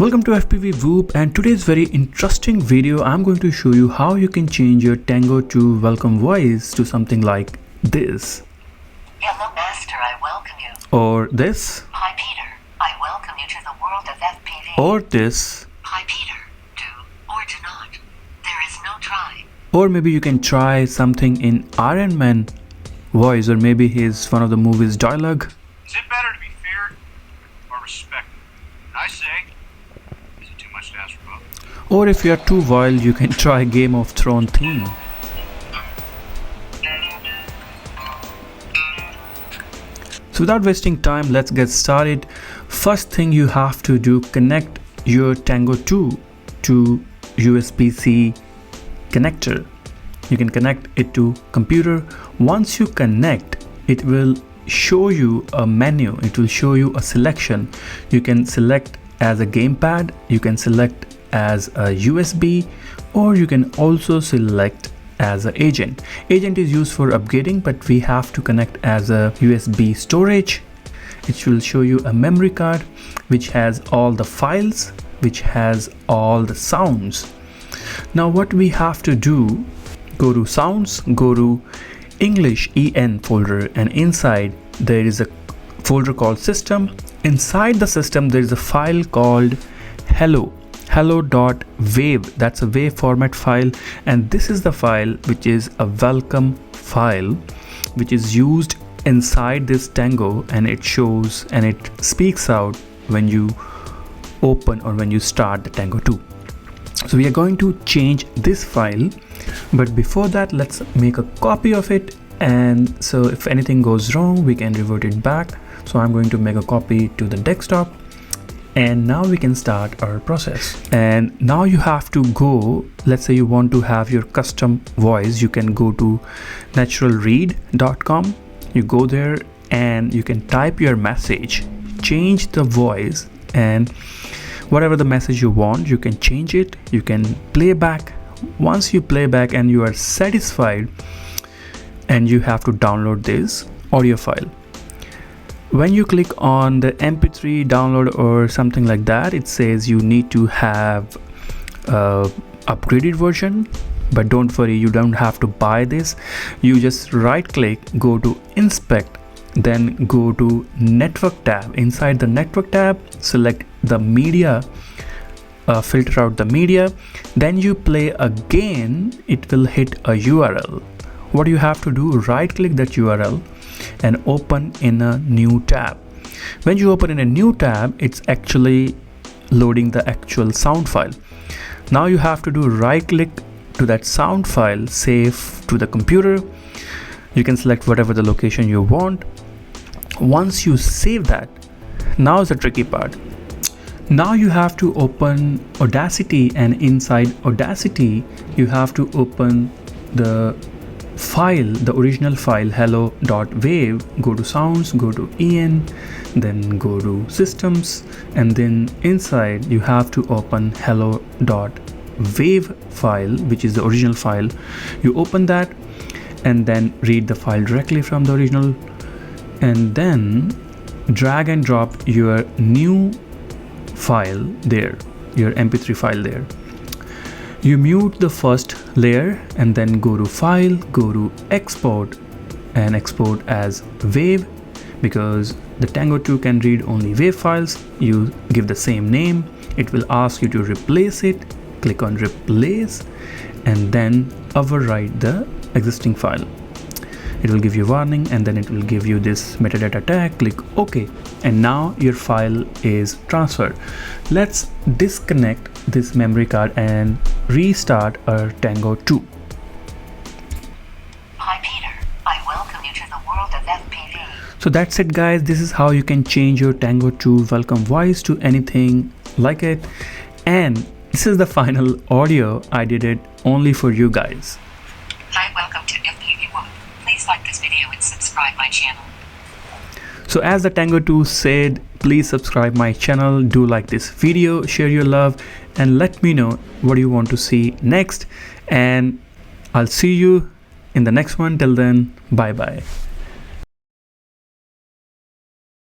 Welcome to FPV Whoop, and today's very interesting video I'm going to show you how you can change your Tango 2 welcome voice to something like this. Hello Master, I welcome you. Or this. Hi Peter, I welcome you to the world of FPV. Or this. Hi Peter, do or do not. There is no try. Or maybe you can try something in Iron Man voice, or maybe his one of the movie's dialogue. Is it better to be feared or respected? I say, is it too much to ask for both? Or if you are too wild, you can try Game of Thrones theme. So without wasting time, let's get started. First thing you have to do, connect your Tango 2 to USB-C connector. You can connect it to computer. Once you connect, it will show you a menu. It will show you a selection. You can select as a gamepad, you can select as a USB, or you can also select as an agent. Agent is used for upgrading, but we have to connect as a USB storage. It will show you a memory card which has all the files, which has all the sounds. Now what we have to do, go to sounds, go to English EN folder, and inside there is a folder called system. Inside the system there is a file called hello.wave. That's a wave format file, and this is the file which is a welcome file which is used inside this Tango, and it shows and it speaks out when you open or when you start the Tango 2. So we are going to change this file, but before that let's make a copy of it, and so if anything goes wrong we can revert it back. So I'm going to make a copy to the desktop, and now we can start our process. And now you have to go, let's say you want to have your custom voice, you can go to naturalread.com. you go there and you can type your message, change the voice, and whatever the message you want, you can change it. You can play back. Once you play back and you are satisfied, and you have to download this audio file. When you click on the MP3 download or something like that, it says you need to have upgraded version, but don't worry, you don't have to buy this. You just right click, go to inspect, then go to network tab. Inside the network tab, select the media, filter out the media, then you play again. It will hit a URL. What you have to do, right click that URL and open in a new tab. When you open in a new tab, it's actually loading the actual sound file. Now you have to do right click to that sound file, save to the computer. You can select whatever the location you want. Once you save that, now is the tricky part. Now you have to open Audacity, and inside Audacity you have to open the file, the original file hello.wave. Go to sounds, go to EN, then go to systems, and then inside you have to open hello.wave file, which is the original file. You open that and then read the file directly from the original, and then drag and drop your new file there, your MP3 file there. You mute the first layer and then go to file, go to export, and export as wave, because the Tango 2 can read only wave files. You give the same name. It will ask you to replace it. Click on replace and then overwrite the existing file. It will give you warning, and then it will give you this metadata tag. Click OK, and now your file is transferred. Let's disconnect this memory card and restart our Tango 2. Hi Peter, I welcome you to the world of FPV. So that's it guys, this is how you can change your Tango 2 welcome voice to anything like it, and this is the final audio. I did it only for you guys. Hi, welcome to FPV Whoop. Please like this video and subscribe my channel. So as the Tango 2 said, please subscribe my channel, do like this video, share your love, and let me know what you want to see next, and I'll see you in the next one. Till then, bye bye.